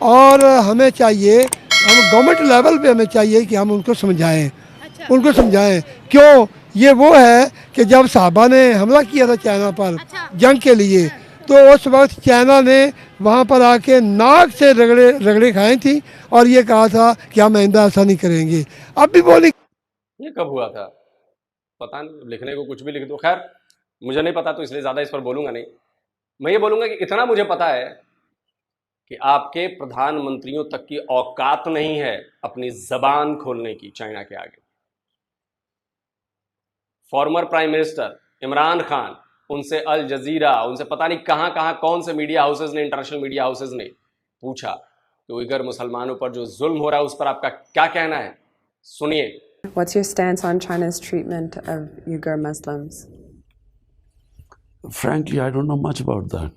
और हमें चाहिए, हम गवर्नमेंट लेवल पे हमें चाहिए कि हम उनको समझाएं। उनको समझाएं क्यों। ये वो है कि जब साहबा ने हमला किया था चाइना पर जंग के लिए, तो उस वक्त चाइना ने वहाँ पर आके नाक से रगड़े खाई थी और ये कहा था कि हम आइंदा ऐसा नहीं करेंगे। अब भी बोली। ये कब हुआ था पता नहीं, लिखने को कुछ भी लिख दो। खैर मुझे नहीं पता तो इसलिए ज़्यादा इस पर बोलूँगा नहीं। मैं ये बोलूँगा कि इतना मुझे पता है कि आपके प्रधानमंत्रियों तक की औकात नहीं है अपनी जबान खोलने की चाइना के आगे। Former prime minister Imran Khan, उनसे अल जजीरा, उनसे पता नहीं कहां कहां कौन से मीडिया हाउसेज ने, इंटरनेशनल मीडिया हाउसेज ने पूछा कि उइगर मुसलमानों पर जो जुल्म हो रहा है उस पर आपका क्या कहना है। सुनिए। What's your stance on China's treatment of Uyghur Muslims? Frankly, I don't know much about that.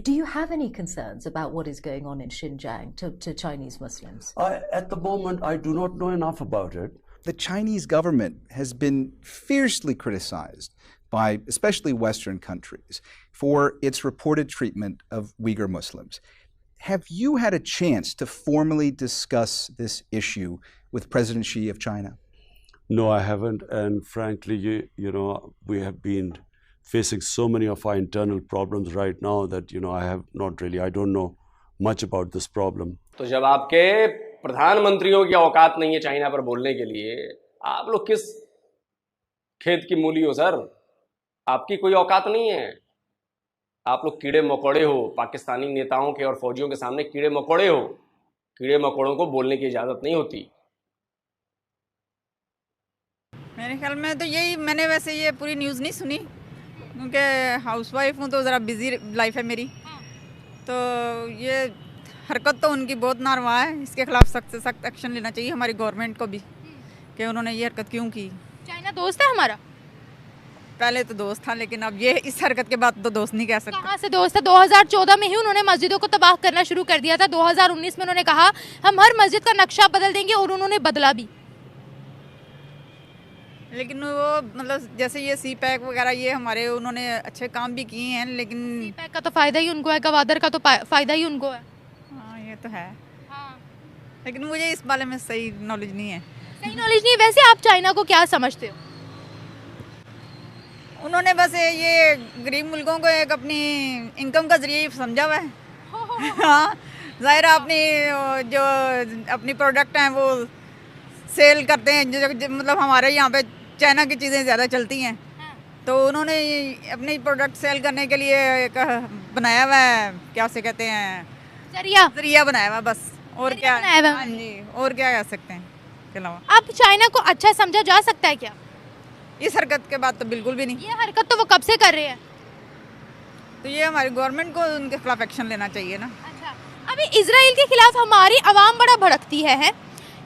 Do you have any concerns about what is going on in Xinjiang to Chinese Muslims? At the moment, I do not know enough about it. The Chinese government has been fiercely criticized by especially Western countries for its reported treatment of Uyghur Muslims. Have you had a chance to formally discuss this issue with President Xi of China? No, I haven't. And frankly, you know, we have been facing so many of our internal problems right now that, you know, I have not really, I don't know much about this problem. तो जब आपके प्रधानमंत्रियों की औकात नहीं है China पर बोलने के लिए, आप लोग किस खेत की मूली हो सर? आपकी कोई औकात नहीं है। आप लोग कीड़े मकोड़े हो, पाकिस्तानी नेताओं के और फौजियों के सामने कीड़े मकोड़े हो। कीड़े मकोड़ों को बोलने की इजाजत नहीं होती। मैं मेरे ख्याल में तो यही, मैंने वैसे ये पूरी न्यूज़ नहीं सुनी क्योंकि हाउसवाइफ हूँ तो ज़रा बिजी लाइफ है मेरी। तो ये हरकत तो उनकी बहुत नारवा है, इसके खिलाफ सख्त से सख्त एक्शन लेना चाहिए हमारी गवर्नमेंट को भी कि उन्होंने ये हरकत क्यों की। चाइना दोस्त है हमारा? पहले तो दोस्त था, लेकिन अब ये इस हरकत के बाद तो दोस्त नहीं कह सकते। कहाँ से दोस्त है? 2014 में ही उन्होंने मस्जिदों को तबाह करना शुरू कर दिया था। 2019 में उन्होंने कहा हम हर मस्जिद का नक्शा बदल देंगे, और उन्होंने बदला भी। लेकिन वो मतलब जैसे ये सी पैक वगैरह ये हमारे उन्होंने अच्छे काम भी किए हैं, लेकिन सी पैक का तो फायदा ही उनको है, गवादर का तो फायदा ही उनको है। हाँ ये तो है। हाँ। लेकिन मुझे इस बारे में सही नॉलेज नहीं है। सही नॉलेज नहीं है। वैसे आप चाइना को क्या समझते हो? उन्होंने बस ये गरीब मुल्कों को एक अपनी इनकम का जरिए समझा हुआ है। हाँ, ज़ाहिर अपनी जो अपनी प्रोडक्ट हैं वो सेल करते हैं, जो मतलब हमारे यहाँ पे चाइना की चीज़ें ज़्यादा चलती हैं। तो उन्होंने अपनी प्रोडक्ट सेल करने के लिए एक बनाया हुआ है, क्या उसे कहते हैं, जरिया बनाया हुआ बस। और क्या? हाँ जी, और क्या कह सकते हैं के अलावा। अब चाइना को अच्छा समझा जा सकता है क्या? इस हरकत के बाद तो बिल्कुल भी नहीं। ये हरकत तो वो कब से कर रहे हैं। तो ये हमारी गवर्नमेंट को उनके खिलाफ एक्शन लेना चाहिए ना। अच्छा, अभी इजराइल के खिलाफ हमारी आवाम बड़ा भड़कती है।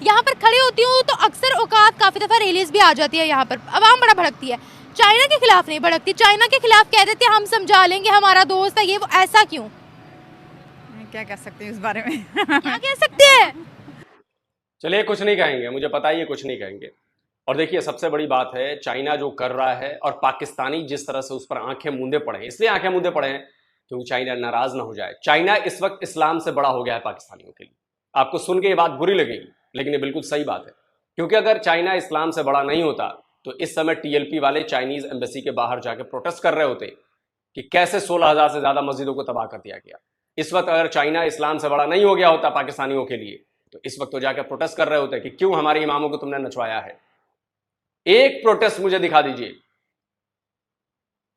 यहाँ पर खड़े होती हूँ तो अक्सर औकात काफ़ी दफ़ा रैलीज भी आ जाती है, यहाँ पर आवाम बड़ा भड़कती है। चाइना के खिलाफ नहीं भड़कती। चाइना के खिलाफ कह देते हैं हम समझा लेंगे, हमारा दोस्त है ये वो। ऐसा क्यों? क्या कह सकते हैं इस बारे में? क्या कह सकते हैं? चलिए, कुछ नहीं कहेंगे, मुझे पता ही है कुछ नहीं कहेंगे। और देखिए, सबसे बड़ी बात है चाइना जो कर रहा है और पाकिस्तानी जिस तरह से उस पर आंखें मूंदे पड़े हैं। इसलिए आंखें मूंदे पड़े हैं क्योंकि चाइना नाराज ना हो जाए। चाइना इस वक्त इस्लाम से बड़ा हो गया है पाकिस्तानियों के लिए। आपको सुन के ये बात बुरी लगेगी, लेकिन ये बिल्कुल सही बात है। क्योंकि अगर चाइना इस्लाम से बड़ा नहीं होता तो इस समय टीएलपी वाले चाइनीज एम्बेसी के बाहर जाके प्रोटेस्ट कर रहे होते कि कैसे 16,000 से ज्यादा मस्जिदों को तबाह कर दिया गया। इस वक्त अगर चाइना इस्लाम से बड़ा नहीं हो गया होता पाकिस्तानियों के लिए, तो इस वक्त तो जाकर प्रोटेस्ट कर रहे होते कि क्यों हमारे इमामों को तुमने नचवाया है। एक प्रोटेस्ट मुझे दिखा दीजिए,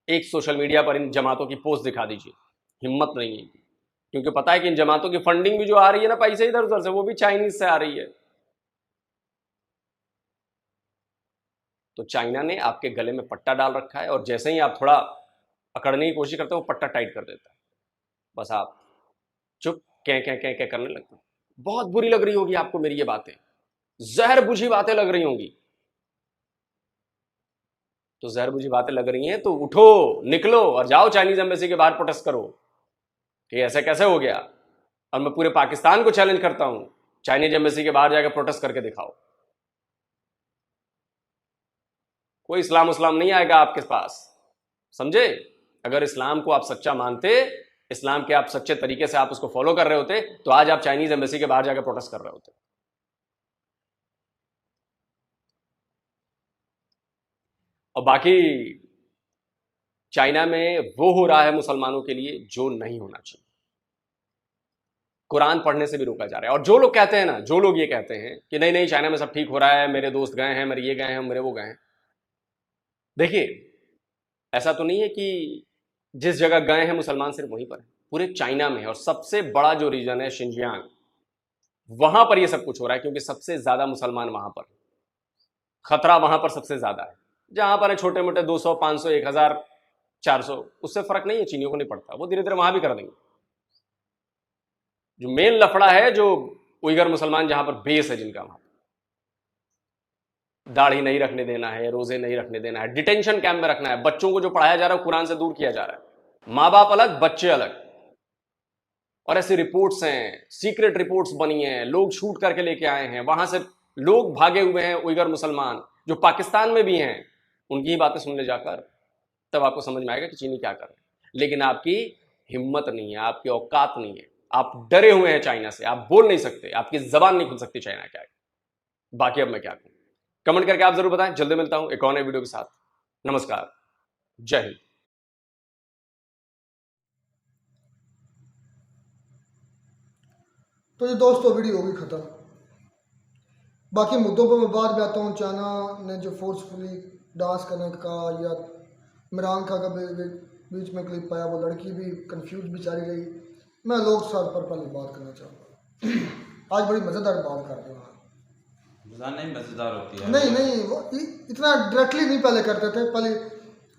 एक सोशल मीडिया पर इन जमातों की पोस्ट दिखा दीजिए। हिम्मत नहीं है, क्योंकि पता है कि इन जमातों की फंडिंग भी जो आ रही है ना पैसे इधर उधर से, वो भी चाइनीज से आ रही है। तो चाइना ने आपके गले में पट्टा डाल रखा है, और जैसे ही आप थोड़ा अकड़ने की कोशिश करते हो वो पट्टा टाइट कर देता है। बस आप चुप क्या करने लगते हो। बहुत बुरी लग रही होगी आपको मेरी ये बातें, जहर बुझी बातें लग रही होंगी। तो जहर बुझी बातें लग रही हैं तो उठो, निकलो और जाओ चाइनीज एम्बेसी के बाहर प्रोटेस्ट करो कि ऐसे कैसे हो गया। और मैं पूरे पाकिस्तान को चैलेंज करता हूं, चाइनीज एम्बेसी के बाहर जाकर प्रोटेस्ट करके दिखाओ। कोई इस्लाम नहीं आएगा आपके पास, समझे। अगर इस्लाम को आप सच्चा मानते, इस्लाम के आप सच्चे तरीके से आप उसको फॉलो कर रहे होते, तो आज आप चाइनीज एम्बेसी के बाहर जाकर प्रोटेस्ट कर रहे होते। और बाकी चाइना में वो हो रहा है मुसलमानों के लिए जो नहीं होना चाहिए। कुरान पढ़ने से भी रोका जा रहा है। और जो लोग कहते हैं ना, जो लोग ये कहते हैं कि नहीं नहीं चाइना में सब ठीक हो रहा है, मेरे दोस्त गए हैं, मेरे ये गए हैं, मेरे वो गए हैं, देखिए ऐसा तो नहीं है कि जिस जगह गए हैं मुसलमान सिर्फ वहीं पर है, पूरे चाइना में है। और सबसे बड़ा जो रीजन है शिनजियांग, वहां पर ये सब कुछ हो रहा है क्योंकि सबसे ज्यादा मुसलमान वहां पर, खतरा वहां पर सबसे ज्यादा है। जहां पर है छोटे मोटे 200, 500, 1000, 400, उससे फर्क नहीं है, चीनियों को नहीं पड़ता, वो धीरे धीरे वहां भी कर देंगे। जो मेन लफड़ा है जो उइगर मुसलमान जहां पर बेस है जिनका, वहां दाढ़ी नहीं रखने देना है, रोजे नहीं रखने देना है, डिटेंशन कैंप में रखना है, बच्चों को जो पढ़ाया जा रहा है कुरान से दूर किया जा रहा है, माँ बाप अलग बच्चे अलग। और ऐसी रिपोर्ट्स हैं, सीक्रेट रिपोर्ट्स बनी हैं, लोग शूट करके लेके आए हैं, वहां से लोग भागे हुए हैं उइगर मुसलमान जो पाकिस्तान में भी हैं, उनकी ही बातें सुनने जाकर तब आपको समझ में आएगा कि चीनी क्या कर रहे हैं। लेकिन आपकी हिम्मत नहीं है, आपकी औकात नहीं है, आप डरे हुए हैं चाइना से, आप बोल नहीं सकते, आपकी जबान नहीं खुल सकती चाइना क्या है। बाकी अब मैं क्या कहूं, कमेंट करके आप जरूर बताएं। जल्दी मिलता हूं एक और नए वीडियो के साथ। नमस्कार, जय हिंद। तो ये दोस्तों वीडियो होगी खत्म। बाकी मुद्दों पर मैं बाद में आता हूँ। चाइना ने जो फोर्सफुली डांस करने का या इमरान खान का बीच में क्लिप आया, वो लड़की भी कंफ्यूज बेचारी रही। मैं लोग साथ पर पहले बात करना चाहूँगा। आज बड़ी मज़ेदार बात कर रहा हूँ। नहीं मज़ेदार होती है। नहीं वो इतना डायरेक्टली नहीं पहले करते थे, पहले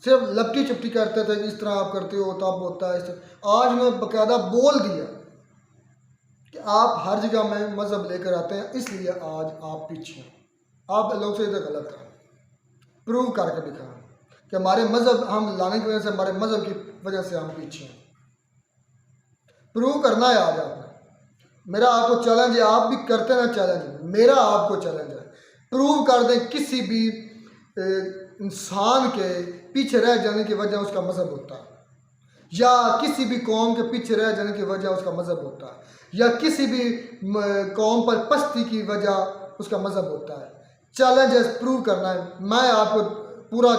सिर्फ लपटी चपटी करते थे कि इस तरह आप करते हो तब होता है इस तरह। आज उन्होंने बाकायदा बोल दिया कि आप हर जगह में मज़हब लेकर आते हैं, इसलिए आज आप पीछे हैं। आप लोग से इधर गलत करें, प्रूव करके दिखाएं कि हमारे मज़हब हम लाने की वजह से, हमारे मज़हब की वजह से हम पीछे हैं। प्रूव करना है आज आपने। मेरा आपको चैलेंज है, आप भी करते ना चैलेंज, मेरा आपको चैलेंज है, प्रूव कर दें किसी भी इंसान के पीछे रह जाने की वजह उसका मज़हब होता है, या किसी भी कौम के पीछे रह जाने की वजह उसका मज़हब होता है, या किसी भी कौम पर पस्ती की वजह उसका मज़हब होता है। चैलेंज है, प्रूव करना है। मैं आपको पूरा,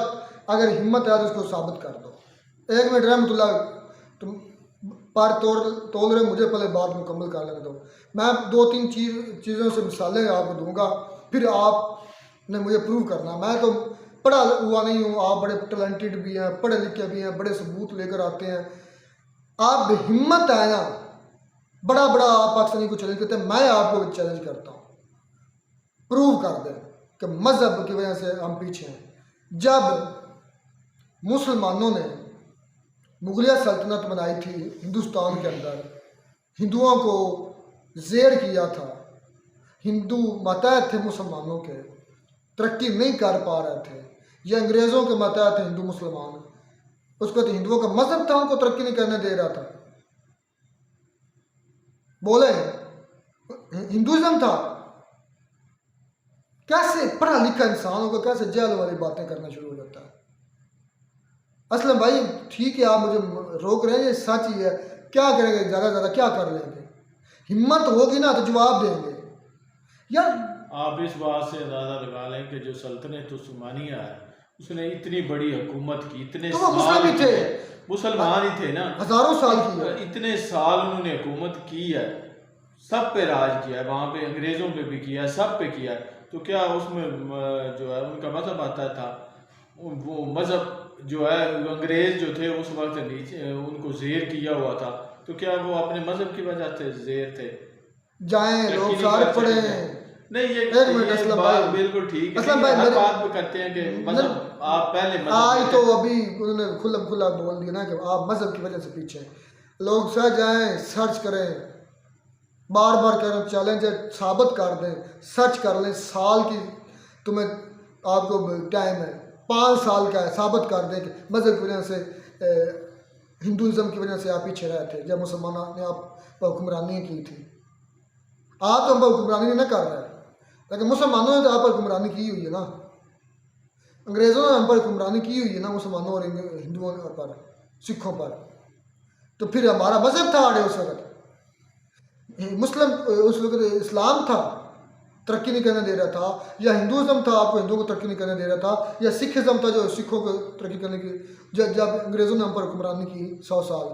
अगर हिम्मत है तो उसको साबित कर दो। 1 मिनट रहमतुल्लाह तुम पर तोल रहे, मुझे पहले बात मुकम्मल कर लेने दो। मैं 2-3 चीज़ों से मिसालें आपको दूंगा, फिर आपने मुझे प्रूव करना। मैं तो पढ़ा हुआ नहीं हूँ, आप बड़े टैलेंटेड भी हैं, पढ़े लिखे भी हैं, बड़े सबूत लेकर आते हैं। आप हिम्मत है ना, बड़ा बड़ा आप पाकिस्तानी को चैलेंज करते हैं, मैं आपको चैलेंज करता हूँ, प्रूव कर दें कि मज़हब की वजह से हम पीछे हैं। जब मुसलमानों ने मुगलिया सल्तनत बनाई थी हिंदुस्तान के अंदर, हिंदुओं को ज़ेर किया था, हिंदू मातहत थे मुसलमानों के, तरक्की नहीं कर पा रहे थे, ये अंग्रेज़ों के मातहत थे हिंदू मुसलमान, उसको तो हिंदुओं का मज़हब था, उनको तरक्की नहीं करने दे रहा था। बोले हिंदुइज्म था। कैसे पढ़ा लिखा इंसान होगा, कैसे जहल वाली बातें करना शुरू हो जाता है। असलम भाई ठीक है, आप मुझे रोक रहे हैं, ये सच ही है, क्या करेंगे, ज़्यादा ज़्यादा क्या कर लेंगे, हिम्मत होगी ना तो जवाब देंगे यार। आप इस बात से अंदाज़ा लगा लें कि जो सल्तनत उस्मानिया है उसने इतनी बड़ी हुकूमत की, इतने तो मुस्लिम ही थे, मुसलमान ही थे ना, हज़ारों साल की, इतने साल उन्होंने हुकूमत की है, सब पे राज किया है, वहाँ पे अंग्रेज़ों पे भी किया है, सब पे किया है। तो क्या उसमें जो है उनका मज़हब आता था, वो मज़हब जो है अंग्रेज़ जो थे उस वक्त नीचे उनको ज़ेर किया हुआ था, तो क्या वो अपने मज़हब की वजह से ज़ेर थे? जाएं लोग सारे पढ़े नहीं, ये बात बिल्कुल ठीक है, हर बात पे करते हैं कि मज़हब आप पहले आज तो अभी उन्होंने खुला बोल दिया ना कि आप मज़हब की वजह से पीछे हैं। लोग सह जाएं, सर्च करें, बार बार करें, चैलेंज है, साबित कर दें, सर्च कर लें, साल की तुम्हें आपको टाइम है, 5 साल का है, साबित कर दें कि मज़हब की वजह से, हिंदुइज़्म की वजह से आप पीछे रहे थे जब मुसलमानों ने आप पर हुक्मरानी की थी। आप तो हम पर हुक्मरानी नहीं कर रहे, लेकिन मुसलमानों ने तो आप पर हुक्मरानी की हुई है ना, अंग्रेज़ों ने हम पर हुक्मरानी की हुई है ना, मुसलमानों और हिंदुओं पर, सिखों पर। तो फिर हमारा मज़हब था आड़े उस वक्त, मुस्लिम उस वक्त इस्लाम था, तरक्की नहीं करने दे रहा था, या हिंदुइज्म था, आपको हिंदुओं को तरक्की नहीं करने दे रहा था, या सिखिज्म था जो सिखों को तरक्की करने की, जब अंग्रेज़ों ने हम पर हुक्मरानी की 100 साल।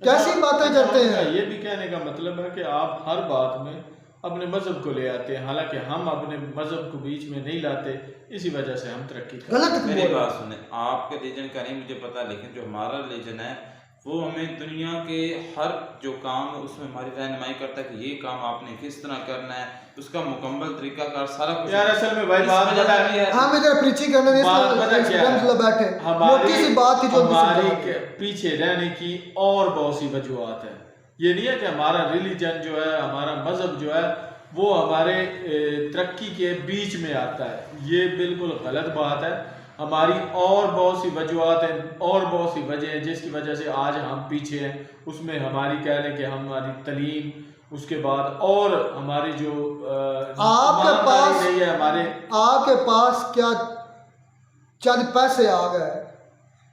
कैसी बातें करते हैं। ये भी कहने का मतलब है कि आप हर बात में अपने मज़हब को ले आते हैं, हालांकि हम अपने मज़हब को बीच में नहीं लाते, इसी वजह से हम तरक्की करते हैं। मेरी बात सुने, आपके रिलीजन का नहीं मुझे पता, लेकिन जो हमारा रिलीजन है वो हमें दुनिया के हर जो काम है उसमें हमारी रहनुमाई करता है कि ये काम आपने किस तरह करना है, उसका मुकम्मल तरीका कार सारा कुछ। यार असल में भाई बात पता है, हम इधर प्रीचिंग करने नहीं बैठे, मोटी सी बात थी जो हमारी पीछे रहने की और बहुत सी वजूहत है। ये नहीं है कि हमारा रिलीजन जो है, हमारा मज़हब जो है वो हमारे तरक्की के बीच में आता है, ये बिल्कुल गलत बात है। हमारी और बहुत सी वजूहत हैं, और बहुत सी वजह हैं जिसकी वजह से आज हम पीछे हैं। उसमें हमारी कह लें कि हमारी तलीम, उसके बाद और हमारी जो आपके पास क्या चंद पैसे आ गए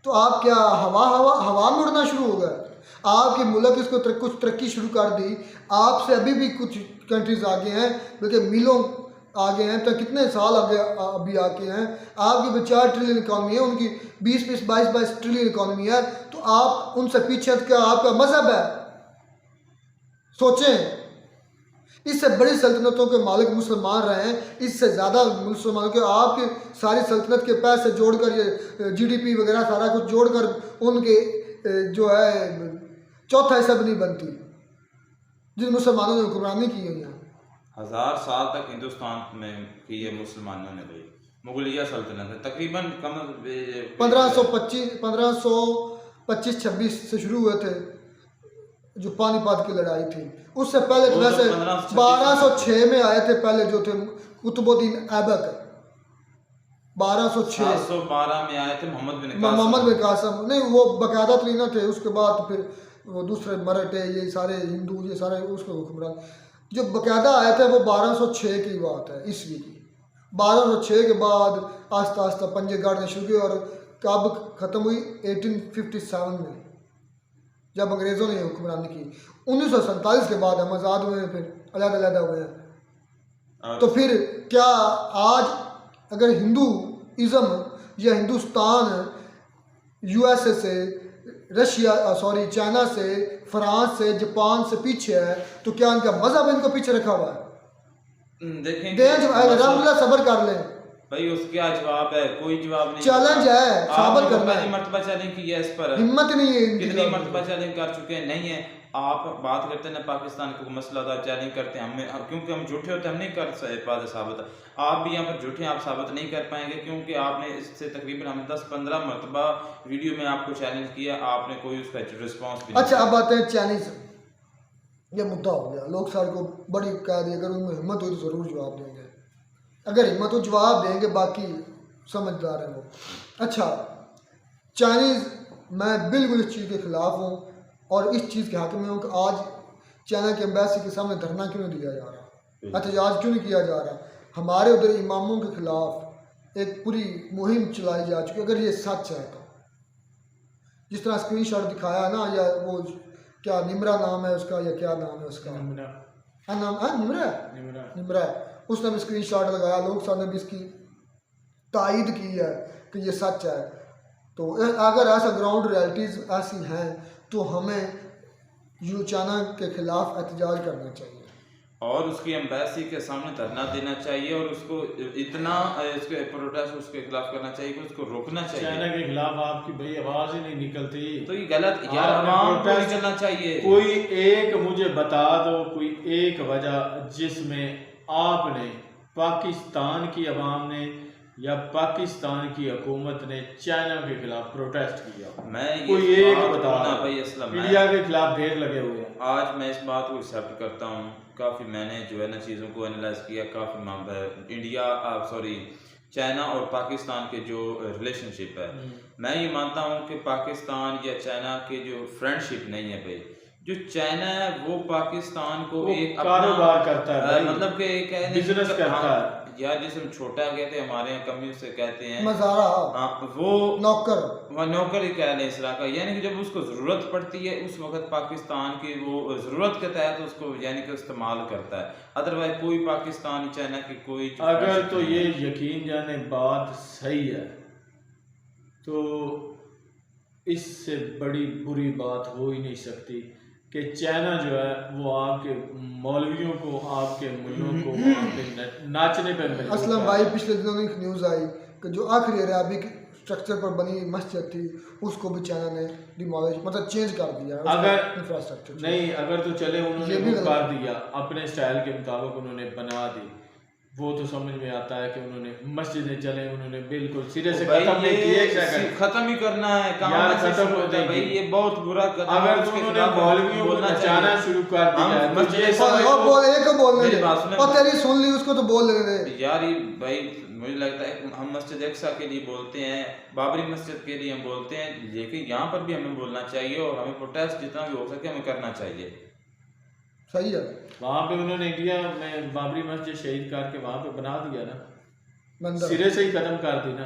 तो आप क्या हवा में उड़ना शुरू हो गए। आपके मुल्क इसको कुछ तरक्की शुरू कर दी, आपसे अभी भी कुछ कंट्रीज आगे हैं, बल्कि मिलों आगे हैं, तो कितने साल आगे अभी आके हैं। आपकी 4 ट्रिलियन इकॉनमी है, उनकी 20-22 ट्रिलियन इकॉनमी है, तो आप उनसे पीछे क्या आपका मज़हब है? सोचें, इससे बड़ी सल्तनतों के मालिक मुसलमान रहे हैं, इससे ज़्यादा मुसलमानों के आपके सारी सल्तनत के पैसे जोड़कर, ये GDP वगैरह सारा कुछ जोड़कर उनके जो है 1/4 हिस्सा भी नहीं बनती जिन मुसलमानों ने हुक्मरानी की है यहाँ। 1000 साल तक हिंदुस्तान में की है मुसलमानों ने भाई, मुगलिया सल्तनत है तकरीबन कम 1525-26 से शुरू हुए थे जो पानीपत की लड़ाई थी। उससे पहले तो वैसे 1206 में आए थे पहले जो थे कुतुबुद्दीन ऐबक, 1206 712 में आए थे मोहम्मद बिन कासिम, नहीं वो बकायदा तरीना थे। उसके बाद फिर वो दूसरे मराठे ये सारे हिंदू ये सारे उसके हुक्मरान जो बकायदा आए थे वो 1206 की बात है ईस्वी की। 1206 के बाद आस्ता आस्ता पंजे गाड़ने शुरू हुए और कब ख़त्म हुई 1857 में जब अंग्रेज़ों ने हुक्मरानी की। 1947 के बाद हम आज़ाद हुए हैं, फिर अलग-अलग हुए हैं। तो फिर क्या आज अगर हिंदूइज़्म या हिंदुस्तान यूएसए से चाइना से फ्रांस से जापान से पीछे है तो क्या इनका मजहब इनको पीछे रखा हुआ है? देखेंगे अलहम्दुलिल्लाह सब्र कर लें भाई, उसका जवाब है कोई जवाब नहीं। चैलेंज है, साबित करना है। मर्तबा चैलेंज की है इस पर, हिम्मत नहीं है। कितनी मर्तबा चैलेंज कर चुके हैं, नहीं है। आप बात करते हैं पाकिस्तान को मसला था, चैलेंज करते हैं हमें, क्योंकि हम झूठे होते हम नहीं कर पाते साबित। आप भी यहाँ पर झूठे आप साबित नहीं कर पाएंगे, क्योंकि आपने इससे तकरीबन हम 10-15 मरतबा वीडियो में आपको चैलेंज किया, आपने कोई उसका रिस्पॉन्स भी। अच्छा अब आते हैं चाइनीज, ये मुद्दा हो गया। लोग सारे को बड़ी कह दी, अगर उनमें हिम्मत हो तो ज़रूर जवाब देंगे, अगर हिम्मत हो जवाब देंगे, बाकी समझदार हैं वो। अच्छा चाइनीज़, मैं बिल्कुल इस चीज़ के ख़िलाफ़ हूँ और इस चीज़ के हक़ में हूँ कि आज चाइना की एम्बेसी के सामने धरना क्यों नहीं दिया जा रहा, एहतजाज क्यों नहीं किया जा रहा। हमारे उधर इमामों के ख़िलाफ़ एक पूरी मुहिम चलाई जा चुकी है। अगर ये सच है तो जिस तरह स्क्रीनशॉट दिखाया ना, या वो क्या निमरा नाम है उसका या क्या नाम है उसका, निमरा उसने भी स्क्रीनशॉट लगाया, लोग सामने भी इसकी तायद की है कि ये सच है। तो अगर ऐसा ग्राउंड रियलिटीज़ ऐसी हैं तो हमें चाइना के खिलाफ एहतजाज करना चाहिए और उसकी एम्बेसी के सामने धरना देना चाहिए और उसको इतना इसके प्रोटेस्ट उसके खिलाफ करना चाहिए कि उसको रोकना चाहिए। चाइना के खिलाफ आपकी भाई आवाज ही नहीं निकलती, तो ये गलत यार, आवाम को निकलना चाहिए। कोई एक मुझे बता दो, कोई एक वजह जिसमें आपने पाकिस्तान की आवाम ने या पाकिस्तान की हुकूमत ने चाइना के खिलाफ प्रोटेस्ट किया। मैं कोई एक बता भाई इस्लाम इंडिया के खिलाफ ढेर लगे हुए हैं। आज मैं इस बात को एक्सेप्ट करता हूँ, काफ़ी मैंने जो है ना चीज़ों को एनालाइज किया, काफ़ी चाइना और पाकिस्तान के जो रिलेशनशिप है, मैं ये मानता हूँ कि पाकिस्तान या चाइना के जो फ्रेंडशिप नहीं है भाई, जो चाइना है वो पाकिस्तान को एक कारोबार करता है, मतलब कि बिजनेस करता है यार, जिसे हम छोटा कहते हैं हमारे यहाँ कमी से कहते हैं मज़ारा, वो नौकर ही कह लें इस तरह का, यानी कि जब उसको ज़रूरत पड़ती है उस वक्त पाकिस्तान की वो ज़रूरत के तहत उसको यानी कि इस्तेमाल करता है। अदरवाइज कोई पाकिस्तान चाइना की कोई अगर तो ये यकीन जाने बात सही है तो इससे बड़ी बुरी बात हो ही नहीं सकती कि चाइना जो है वो आपके मौलवियों को, आपके मुल्लों को आपके नाचने पर मजबूर। असलम भाई पिछले दिनों में एक न्यूज़ आई कि जो आखिरी अरबिक स्ट्रक्चर पर बनी मस्जिद थी उसको भी चाइना ने डिमोलिश मतलब चेंज कर दिया। अगर इंफ्रास्ट्रक्चर नहीं, अगर तो चले उन्होंने वो कर दिया अपने स्टाइल के मुताबिक उन्होंने बना दी, वो तो समझ में आता है कि उन्होंने मस्जिदें चले उन्होंने बिल्कुल सिरे से खत्म नहीं किए, खत्म ही करना है काम, खत्म होता है भाई, ये बहुत बुरा कदम। अगर उन्होंने मौलवियों को नचाना शुरू कर दिया तो ये तेरी सुन ली उसको तो बोल लेने यार, ये भाई मुझे लगता है हम मस्जिद अक्सा के लिए बोलते हैं, बाबरी मस्जिद के लिए हम बोलते हैं, लेकिन यहाँ पर भी हमें बोलना चाहिए और हमें प्रोटेस्ट जितना भी हो सके हमें करना चाहिए। सही है, वहाँ पे उन्होंने इंडिया में बाबरी मस्जिद शहीद करके वहाँ पे बना दिया ना, सिरे से ही खत्म कर दी ना।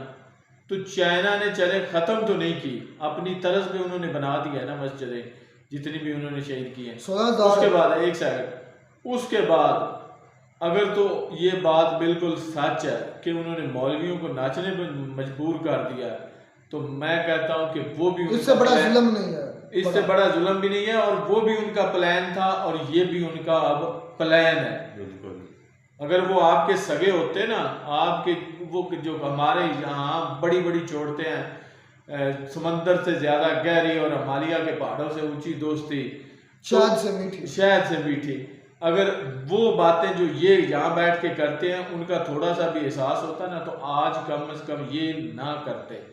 तो चाइना ने चले खत्म तो नहीं की, अपनी तरफ पे उन्होंने बना दिया ना मस्जिदें जितनी भी उन्होंने शहीद की हैं। उसके बाद एक सेकंड, उसके बाद अगर तो ये बात बिल्कुल सच है कि उन्होंने मौलवियों को नाचने पर मजबूर कर दिया, तो मैं कहता हूँ कि वो भी इससे बड़ा जुल्म नहीं है, इससे बड़ा जुल्म भी नहीं है, और वो भी उनका प्लान था और ये भी उनका अब प्लान है। बिल्कुल, अगर वो आपके सगे होते ना, आपके वो जो हमारे यहाँ बड़ी बड़ी चोटते हैं, समंदर से ज्यादा गहरी और हिमालय के पहाड़ों से ऊंची दोस्ती, शहद से मीठी, अगर वो बातें जो ये यहाँ बैठ के करते हैं उनका थोड़ा सा भी एहसास होता ना, तो आज कम से कम ये ना करते।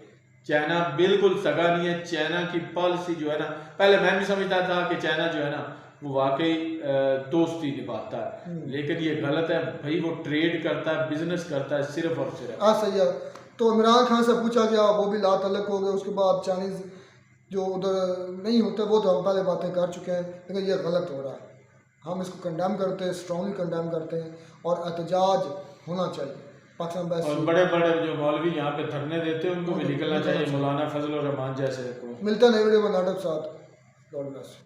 चाइना बिल्कुल सगा नहीं है। चाइना की पॉलिसी जो है ना, पहले मैं भी समझता था कि चाइना जो है ना वो वाकई दोस्ती निभाता है, लेकिन ये गलत है भाई। वो ट्रेड करता है, बिजनेस करता है सिर्फ और सिर्फ। हाँ सही है। तो इमरान खान से पूछा गया, वो भी ला तलक हो गए। उसके बाद चाइनीज़ जो उधर नहीं होते वो तो हम पहले बातें कर चुके हैं, लेकिन ये गलत हो रहा है। हम इसको कंडेम करते हैं, स्ट्रॉन्गली कंडेम करते हैं, और एहतजाज होना चाहिए पाकिस्तान। और बड़े बड़े जो मौलवी यहाँ पे धरने देते हैं उनको भी निकलना चाहिए, मौलाना फजल और रहमान जैसे को। मिलता है नई वीडियो में नाटक साथ। God bless.